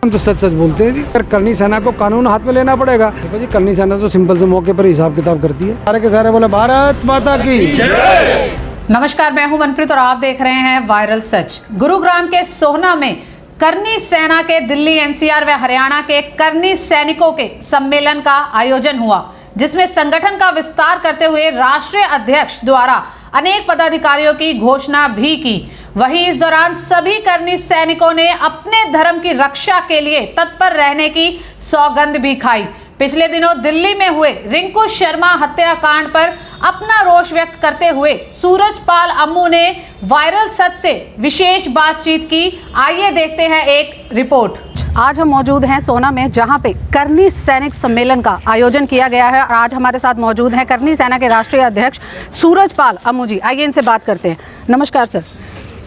हम तो सच सच बोलते हैं जी। पर करनी सेना को कानून हाथ में लेना पड़ेगा। देखो जी, करनी सेना तो सिंपल से मौके पर हिसाब किताब करती है। सारे के सारे बोले भारत माता की जय। नमस्कार, मैं हूं मनप्रीत और आप देख रहे हैं वायरल सच। गुरुग्राम के सोहना में करनी सेना के दिल्ली एनसीआर व हरियाणा के करनी सैनिकों के सम्मेलन का आयोजन हुआ, जिसमें संगठन का विस्तार करते हुए राष्ट्रीय अध्यक्ष द्वारा अनेक पदाधिकारियों की घोषणा भी की। वहीं इस दौरान सभी करनी सैनिकों ने अपने धर्म की रक्षा के लिए तत्पर रहने की सौगंध भी खाई। पिछले दिनों दिल्ली में हुए रिंकू शर्मा हत्याकांड पर अपना रोष व्यक्त करते हुए सूरजपाल अम्मू ने वायरल सच से विशेष बातचीत की। आइए देखते हैं एक रिपोर्ट। आज हम मौजूद हैं सोहना में, जहां पे करनी सैनिक सम्मेलन का आयोजन किया गया है और आज हमारे साथ मौजूद हैं करनी सेना के राष्ट्रीय अध्यक्ष सूरजपाल अम्मू जी। आइए इनसे बात करते हैं। नमस्कार सर।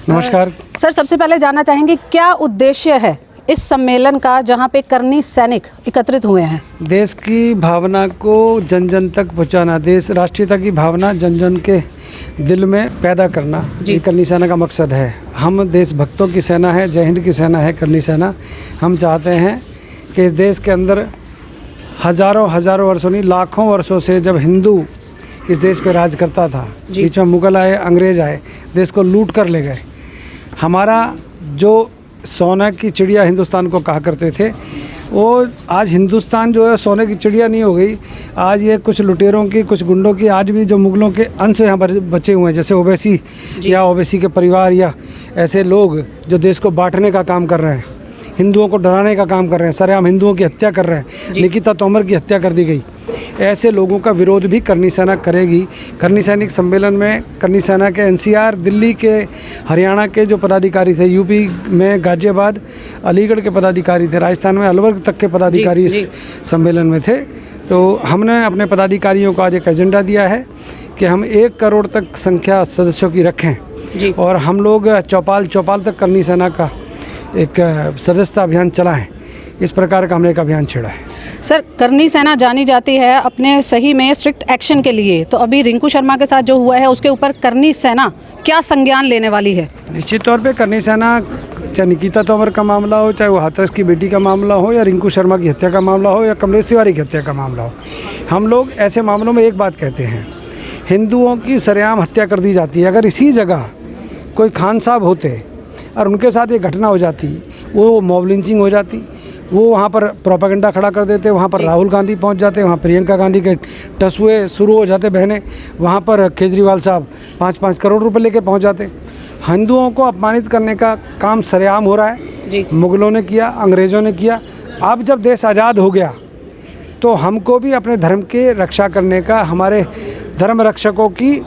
नमस्कार सर, सबसे पहले जानना चाहेंगे क्या उद्देश्य है इस सम्मेलन का, जहां पे करनी सैनिक एकत्रित हुए हैं? देश की भावना को जन जन तक पहुंचाना, देश राष्ट्रीयता की भावना जन जन के दिल में पैदा करना, ये करनी सेना का मकसद है। हम देशभक्तों की सेना है, जय हिंद की सेना है करनी सेना। हम चाहते हैं कि इस देश के अंदर हज़ारों वर्षों नहीं लाखों वर्षों से जब हिंदू इस देश पे राज करता था, बीच में मुग़ल आए, अंग्रेज़ आए, देश को लूट कर ले गए। हमारा जो सोना की चिड़िया हिंदुस्तान को कहा करते थे, वो आज हिंदुस्तान जो है सोने की चिड़िया नहीं हो गई। आज ये कुछ लुटेरों की, कुछ गुंडों की, आज भी जो मुगलों के अंश यहाँ पर बचे हुए हैं, जैसे ओवैसी या ओवैसी के परिवार या ऐसे लोग जो देश को बांटने का काम कर रहे हैं, हिंदुओं को डराने का काम कर रहे हैं, सरेआम हिंदुओं की हत्या कर रहे हैं। निकिता तोमर की हत्या कर दी गई। ऐसे लोगों का विरोध भी करनी सेना करेगी। करनी सैनिक सम्मेलन में करनी सेना के एनसीआर, दिल्ली के, हरियाणा के जो पदाधिकारी थे, यूपी में गाजियाबाद, अलीगढ़ के पदाधिकारी थे, राजस्थान में अलवर तक के पदाधिकारी इस सम्मेलन में थे। तो हमने अपने पदाधिकारियों को आज एक एजेंडा दिया है कि हम 1 करोड़ तक संख्या सदस्यों की रखें और हम लोग चौपाल तक करनी सेना का एक सदस्यता अभियान चलाएं। इस प्रकार का हमने एक अभियान छेड़ा है। सर, करनी सेना जानी जाती है अपने सही में स्ट्रिक्ट एक्शन के लिए, तो अभी रिंकू शर्मा के साथ जो हुआ है उसके ऊपर करनी सेना क्या संज्ञान लेने वाली है? निश्चित तौर पे करनी सेना, चाहे निकिता तोमर का मामला हो, चाहे वो हाथरस की बेटी का मामला हो, या रिंकू शर्मा की हत्या का मामला हो, या कमलेश तिवारी की हत्या का मामला हो, हम लोग ऐसे मामलों में एक बात कहते हैं, हिंदुओं की सरेआम हत्या कर दी जाती है। अगर इसी जगह कोई खान साहब होते और उनके साथ ये घटना हो जाती, वो मॉब लिंचिंग हो जाती, वो वहाँ पर प्रोपेगेंडा खड़ा कर देते, वहाँ पर राहुल गांधी पहुँच जाते, वहाँ प्रियंका गांधी के टसुए शुरू हो जाते बहने, वहाँ पर केजरीवाल साहब 5-5 करोड़ रुपए लेके पहुँच जाते। हिंदुओं को अपमानित करने का काम सरेआम हो रहा है। मुगलों ने किया, अंग्रेज़ों ने किया। अब जब देश आज़ाद हो गया तो हमको भी अपने धर्म के रक्षा करने का, हमारे धर्म रक्षकों की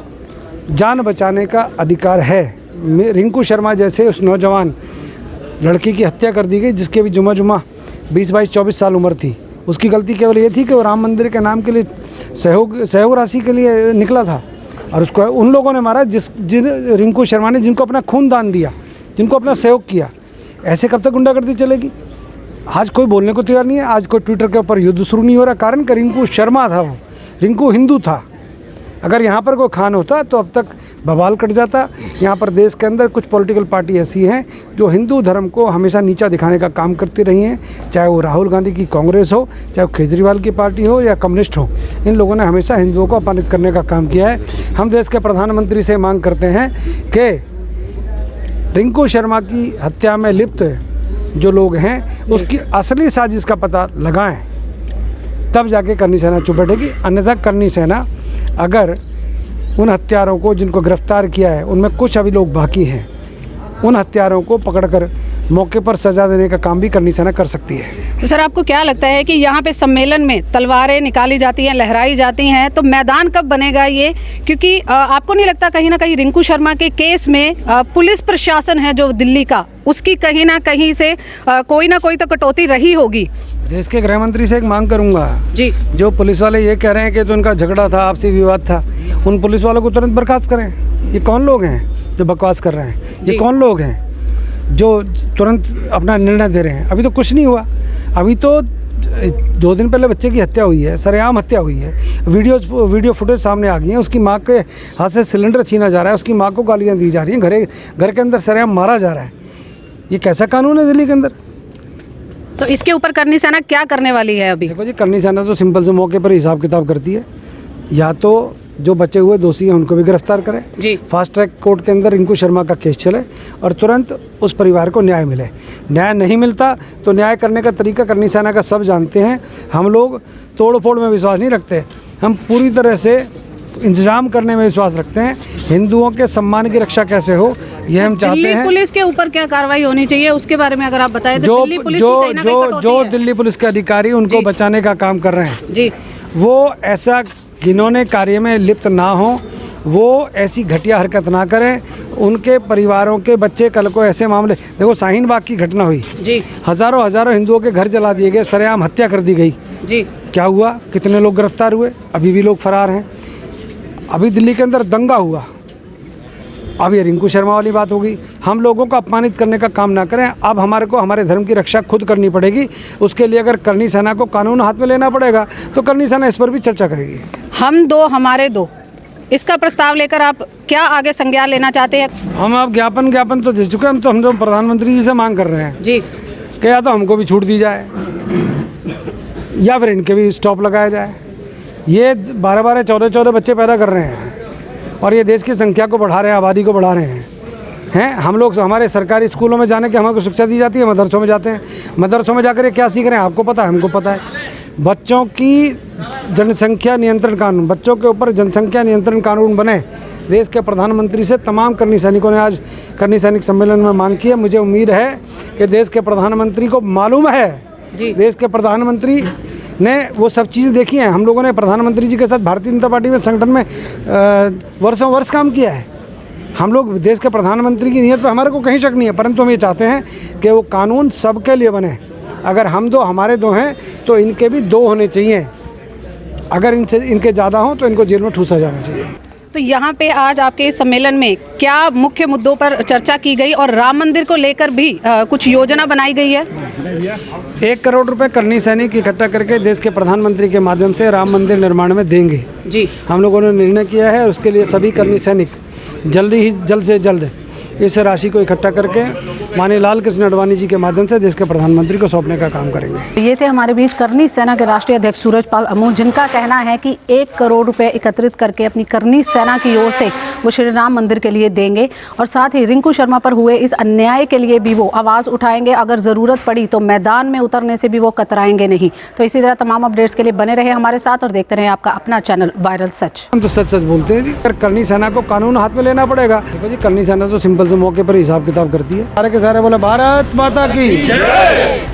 जान बचाने का अधिकार है। रिंकू शर्मा जैसे उस नौजवान लड़की की हत्या कर दी गई, जिसके भी जुमा 20-22-24 साल उम्र थी। उसकी गलती केवल ये थी कि वो राम मंदिर के नाम के लिए सहयोग राशि के लिए निकला था और उसको उन लोगों ने मारा जिन रिंकू शर्मा ने, जिनको अपना खून दान दिया, जिनको अपना सहयोग किया। ऐसे कब तक गुंडागर्दी चलेगी? आज कोई बोलने को तैयार नहीं है। आज कोई ट्विटर के ऊपर युद्ध शुरू नहीं हो रहा, कारण कि रिंकू शर्मा था, वो रिंकू हिंदू था। अगर यहाँ पर कोई खान होता तो अब तक बवाल कट जाता। यहाँ पर देश के अंदर कुछ पॉलिटिकल पार्टी ऐसी हैं जो हिंदू धर्म को हमेशा नीचा दिखाने का काम करती रही हैं, चाहे वो राहुल गांधी की कांग्रेस हो, चाहे वो केजरीवाल की पार्टी हो या कम्युनिस्ट हो। इन लोगों ने हमेशा हिंदुओं को अपमानित करने का काम किया है। हम देश के प्रधानमंत्री से मांग करते हैं कि रिंकू शर्मा की हत्या में लिप्त जो लोग हैं उसकी असली साजिश का पता लगाएँ, तब जाके करनी सेना चुप बैठेगी। अन्यथा करनी सेना अगर उन हत्यारों को, जिनको गिरफ्तार किया है, उनमें कुछ अभी लोग बाकी हैं, उन हत्यारों को पकड़कर मौके पर सजा देने का काम भी करनी सेना कर सकती है। तो सर, आपको क्या लगता है कि यहाँ पे सम्मेलन में तलवारें निकाली जाती हैं, लहराई जाती हैं, तो मैदान कब बनेगा ये? क्योंकि आपको नहीं लगता कहीं ना कहीं रिंकू शर्मा के केस में पुलिस प्रशासन है जो दिल्ली का, उसकी कहीं ना कहीं से कोई ना कोई तो कटौती रही होगी? देश के गृह मंत्री से एक मांग करूंगा जी, जो पुलिस वाले ये कह रहे हैं कि तो उनका झगड़ा था, आपसी विवाद था, उन पुलिस वालों को तुरंत बर्खास्त करें। ये कौन लोग हैं जो बकवास कर रहे हैं? ये कौन लोग हैं जो तुरंत अपना निर्णय दे रहे हैं? अभी तो कुछ नहीं हुआ। अभी तो 2 दिन पहले बच्चे की हत्या हुई है, सरेआम हत्या हुई है। वीडियो फुटेज सामने आ गई है। उसकी माँ के हाथ से सिलेंडर छीना जा रहा है, उसकी माँ को गालियाँ दी जा रही हैं, घर के अंदर सरेआम मारा जा रहा है। ये कैसा कानून है दिल्ली के अंदर? तो इसके ऊपर करनी सेना क्या करने वाली है अभी? देखो जी, करनी सेना तो सिंपल से मौके पर हिसाब किताब करती है। या तो जो बचे हुए दोषी हैं उनको भी गिरफ्तार करें जी। फास्ट ट्रैक कोर्ट के अंदर रिंकू शर्मा का केस चले और तुरंत उस परिवार को न्याय मिले। न्याय नहीं मिलता तो न्याय करने का तरीका करनी सेना का सब जानते हैं। हम लोग तोड़ फोड़ में विश्वास नहीं रखते, हम पूरी तरह से इंतजाम करने में विश्वास रखते हैं। हिंदुओं के सम्मान की रक्षा कैसे हो ये हम चाहते दिल्ली हैं। पुलिस के ऊपर क्या कार्रवाई होनी चाहिए उसके बारे में अगर आप बताएं तो दिल्ली पुलिस की कहीं ना कहीं कटौती जो है। दिल्ली पुलिस के अधिकारी उनको बचाने का काम कर रहे हैं जी, वो ऐसा घिनौने कार्य में लिप्त ना हो, वो ऐसी घटिया हरकत ना करें। उनके परिवारों के बच्चे कल को ऐसे मामले, देखो शाहीन बाग की घटना हुई जी, हज़ारों हिंदुओं के घर जला दिए गए, सरेआम हत्या कर दी गई। जी, क्या हुआ? कितने लोग गिरफ्तार हुए? अभी भी लोग फरार हैं। अभी दिल्ली के अंदर दंगा हुआ, अब ये रिंकू शर्मा वाली बात होगी। हम लोगों को अपमानित करने का काम ना करें। अब हमारे को हमारे धर्म की रक्षा खुद करनी पड़ेगी। उसके लिए अगर करनी सेना को कानून हाथ में लेना पड़ेगा तो करनी सेना इस पर भी चर्चा करेगी। हम दो हमारे दो, इसका प्रस्ताव लेकर आप क्या आगे संज्ञान लेना चाहते हैं? हम अब ज्ञापन तो दे चुके हैं। हम तो प्रधानमंत्री जी से मांग कर रहे हैं जी, कि या तो हमको भी छूट दी जाए या फिर इनके भी स्टॉप लगाया जाए। ये 12-12, 14-14 बच्चे पैदा कर रहे हैं और ये देश की संख्या को बढ़ा रहे हैं, आबादी को बढ़ा रहे हैं। हम लोग हमारे सरकारी स्कूलों में जाने की हमको शिक्षा दी जाती है, मदरसों में जाते हैं। मदरसों में जाकर ये क्या सीख रहे हैं आपको पता है, हमको पता है। बच्चों की जनसंख्या नियंत्रण कानून, बच्चों के ऊपर जनसंख्या नियंत्रण कानून बने। देश के प्रधानमंत्री से तमाम करनी सैनिकों ने आज करनी सैनिक सम्मेलन में मांग की है। मुझे उम्मीद है कि देश के प्रधानमंत्री को मालूम है, देश के प्रधानमंत्री ने वो सब चीज़ें देखी हैं। हम लोगों ने प्रधानमंत्री जी के साथ भारतीय जनता पार्टी में संगठन में वर्षों वर्ष काम किया है। हम लोग देश के प्रधानमंत्री की नीयत पर हमारे को कहीं शक नहीं है, परंतु हम ये चाहते हैं कि वो कानून सबके लिए बने। अगर हम दो हमारे दो हैं तो इनके भी दो होने चाहिए। अगर इनके ज़्यादा हों तो इनको जेल में ठूसा जाना चाहिए। तो यहाँ पे आज आपके इस सम्मेलन में क्या मुख्य मुद्दों पर चर्चा की गई और राम मंदिर को लेकर भी कुछ योजना बनाई गई है? 1 करोड़ रुपए करनी सैनिक इकट्ठा करके देश के प्रधानमंत्री के माध्यम से राम मंदिर निर्माण में देंगे जी। हम लोगों ने निर्णय किया है। उसके लिए सभी करनी सैनिक जल्द से जल्द इस राशि को इकट्ठा करके माननीय लाल कृष्ण आडवाणी जी के माध्यम से देश के प्रधानमंत्री को सौंपने का काम करेंगे। ये थे हमारे बीच करनी सेना के राष्ट्रीय अध्यक्ष सूरजपाल अमूल, जिनका कहना है कि 1 करोड़ रुपए एकत्रित करके अपनी करनी सेना की ओर से वो श्री राम मंदिर के लिए देंगे और साथ ही रिंकू शर्मा पर हुए इस अन्याय के लिए भी वो आवाज़ उठाएंगे। अगर ज़रूरत पड़ी तो मैदान में उतरने से भी वो कतराएंगे नहीं। तो इसी तरह तमाम अपडेट्स के लिए बने रहे हमारे साथ और देखते रहे आपका अपना चैनल वायरल सच। हम तो सच बोलते हैं जी। अगर करनी सेना को कानून हाथ में लेना पड़ेगा। देखो जी, करनी सेना तो सिंपल से मौके पर हिसाब किताब करती है। सारे के सारे बोले भारत माता की जय।